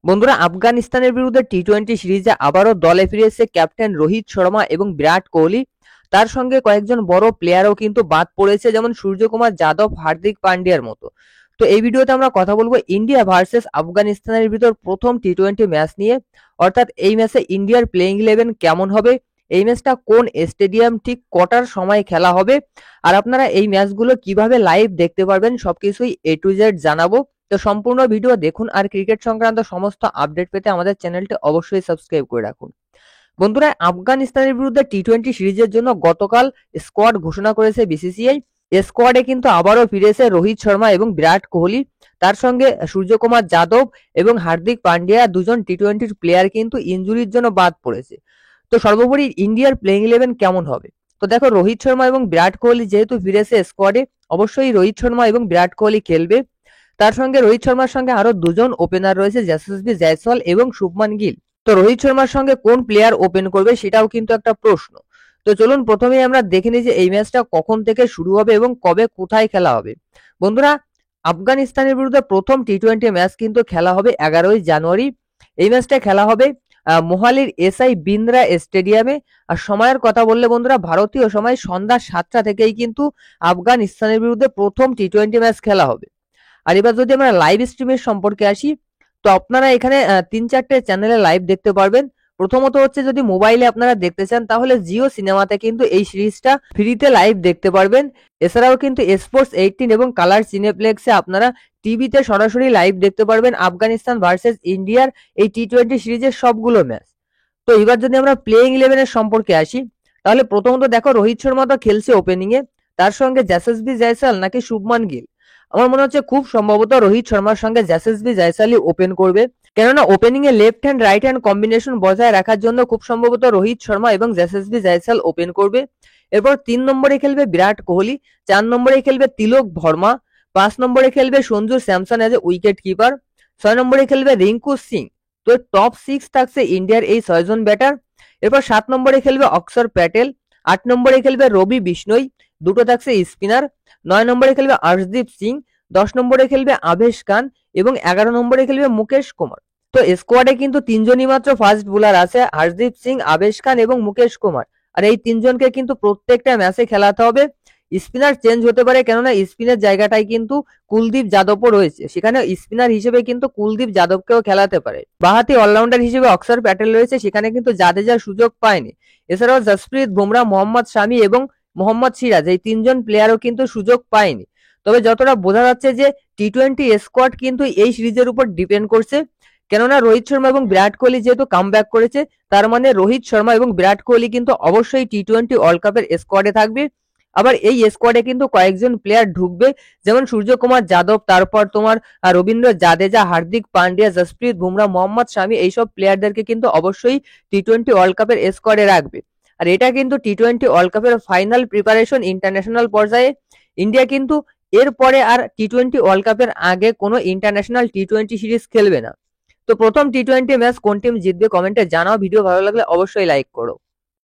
বন্ধুরা, আফগানিস্তানের বিরুদ্ধে টি-20 সিরিজে আবারও দলে ফিরেছে ক্যাপ্টেন রোহিত শর্মা এবং বিরাট কোহলি। তার সঙ্গে কয়েকজন বড় প্লেয়ারও কিন্তু বাদ পড়েছে, যেমন সূর্যকুমার যাদব, হার্দিক পান্ডিয়ার মতো। তো এই ভিডিওতে আমরা কথা বলবো ইন্ডিয়া ভার্সেস আফগানিস্তানের ভিতর প্রথম টি-20 ম্যাচ নিয়ে। অর্থাৎ এই ম্যাচে ইন্ডিয়ার প্লেইং 11 কেমন হবে, এই ম্যাচটা কোন স্টেডিয়াম, ঠিক কটার সময় খেলা হবে, আর আপনারা এই ম্যাচগুলো কিভাবে লাইভ দেখতে পারবেন, সবকিছুই A to Z জানাবো। তো সম্পূর্ণ ভিডিও দেখুন, আর ক্রিকেট সংক্রান্ত সমস্ত আপডেট পেতে আমাদের চ্যানেলটি অবশ্যই সাবস্ক্রাইব করে রাখুন। বন্ধুরা, আফগানিস্তানের বিরুদ্ধে টি-20 সিরিজের জন্য গতকাল স্কোয়াড ঘোষণা করেছে বিসিসিআই। স্কোয়াডে কিন্তু আবারও ফিরেছে রোহিত শর্মা এবং বিরাট কোহলি। তার সঙ্গে সূর্যকুমার যাদব এবং হার্দিক পান্ডিয়া, দুজন টি-20 প্লেয়ার কিন্তু ইনজুরির জন্য বাদ পড়েছে। তো সর্বোপরি ইন্ডিয়ার প্লেইং 11 কেমন হবে? তো দেখো, রোহিত শর্মা এবং বিরাট কোহলি যেহেতু ফিরেছে স্কোয়াডে, অবশ্যই রোহিত শর্মা এবং বিরাট কোহলি খেলবে। তার সঙ্গে রোহিত শর্মার সঙ্গে আরো দুজন ওপেনার রয়েছে, যশস্বী জয়সওয়াল এবং শুভমান গিল। তো রোহিত শর্মার সঙ্গে কোন প্লেয়ার ওপেন করবে সেটাও কিন্তু একটা প্রশ্ন। তো চলুন প্রথমেই আমরা দেখে নিই যে এই ম্যাচটা কখন থেকে শুরু হবে এবং কবে কোথায় খেলা হবে। বন্ধুরা, আফগানিস্তানের বিরুদ্ধে প্রথম টি-20 ম্যাচ কিন্তু খেলা হবে 11ই জানুয়ারি। এই ম্যাচটা খেলা হবে মোহালির SI বিন্দ্রা স্টেডিয়ামে। আর সময়ের কথা বললে বন্ধুরা, ভারতীয় সময় সন্ধ্যা 7টা থেকেই কিন্তু আফগানিস্তানের বিরুদ্ধে প্রথম টি-20 ম্যাচ খেলা হবে। আর এবার যদি আমরা লাইভ স্ট্রিমের সম্পর্কে আসি, তো আপনারা এখানে 3-4টে চ্যানেলে লাইভ দেখতে পারবেন। প্রথমত হচ্ছে, যদি মোবাইলে আপনারা দেখতে চান তাহলে জিও সিনেমাতে কিন্তু এই সিরিজটা ফ্রিতে লাইভ দেখতে পারবেন। এছাড়াও কিন্তু স্পোর্টস 18 এবং কালার সিনেপ্লেক্সে আপনারা টিভিতে সরাসরি লাইভ দেখতে পারবেন আফগানিস্তান ভার্সেস ইন্ডিয়ার এই টি-20 সিরিজের সবগুলো ম্যাচ। তো এবার যদি আমরা প্লেইং 11 এর সম্পর্কে আসি, তাহলে প্রথমত দেখো, রোহিত শর্মা তো খেলছে ওপেনিং এ, তার সঙ্গে যশস্বী জয়সওয়াল নাকি শুভমান গিল। আমার মনে হচ্ছে খুব সম্ভবত রোহিত শর্মার সঙ্গে যশস্বী জয়সওয়ালই ওপেন করবে, কেননা ওপেনিং এ left hand right hand combination বজায় রাখার জন্য খুব সম্ভবত রোহিত শর্মা এবং যশস্বী জয়সওয়াল ওপেন করবে। এরপর 3 নম্বরে খেলবে বিরাট কোহলি, 4 নম্বরে খেলবে তিলক ভর্মা, 5 নম্বরে খেলবে Sanju Samson as a wicket keeper, 6 নম্বরে খেলবে রিঙ্কু সিং। তো টপ 6 থাকছে ইন্ডিয়ার এই 6 জন ব্যাটার। এরপর 7 নম্বরে খেলবে অক্ষর প্যাটেল, 8 নম্বরে খেলবে রবি বিষ্ণই, দুটো থাকছে স্পিনার, 9 নম্বরে খেলবে আর্শদীপ সিং, 10 নম্বরে খেলবে আবেশ খান এবং 11 নম্বরে খেলবে মুকেশ কুমার। তো স্কোয়াডে কিন্তু 3 জনই মাত্র ফাস্ট বোলার আছে, হরদীপ সিং, আবেশ খান এবং মুকেশ কুমার। আর এই 3 জনকে কিন্তু প্রত্যেকটা ম্যাচে খেলাতে হবে। স্পিনার চেঞ্জ হতে পারে, কেননা স্পিনের জায়গাটাই কিন্তু কুলদীপ যাদবও রয়েছে, সেখানে স্পিনার হিসেবে কিন্তু কুলদীপ যাদবকেও খেলাতে পারে। বাঁহাতি অলরাউন্ডার হিসেবে অক্ষর প্যাটেল রয়েছে, সেখানে কিন্তু জাদেজার সুযোগ পায়নি। এছাড়াও জসপ্রীত বুমরাহ, মোহাম্মদ শামি এবং মোহাম্মদ সিরাজ, এই 3 জন প্লেয়ারও কিন্তু সুযোগ পায়নি। তবে যতটা বোঝা যাচ্ছে যে টি-20 স্কোয়াড কিন্তু এই সিরিজের উপর ডিপেন্ড করছে, কেননা রোহিত শর্মা এবং বিরাট কোহলি যেহেতু কামব্যাক করেছে, তার মানে রোহিত শর্মা এবং বিরাট কোহলি কিন্তু অবশ্যই টি-20 ওয়ার্ল্ড কাপের স্কোয়াডে থাকবে। আবার এই স্কোয়াডে কিন্তু কয়েকজন প্লেয়ার ঢুকবে, যেমন সূর্যকুমার যাদব, তারপর তোমার রবীন্দ্র জাদেজা, হার্দিক পান্ডিয়া, জসপ্রীত বুমরাহ, মোহাম্মদ শামি, এইসব প্লেয়ারদেরকে কিন্তু অবশ্যই টি-20 ওয়ার্ল্ড কাপের স্কোয়াডে রাখবে। আর এটা কিন্তু টি-20 ওয়ার্ল্ড কাপের ফাইনাল প্রিপারেশন ইন্টারন্যাশনাল পর্যায়ে। ইন্ডিয়া কিন্তু এরপরে আর টি-20 ওয়ার্ল্ড কাপের আগে কোনো ইন্টারন্যাশনাল টি-20 সিরিজ খেলবে না। তো প্রথম টি-20 ম্যাচ কোন টিম জিতবে কমেন্টে জানাও। ভিডিও ভালো লাগলে অবশ্যই লাইক করো।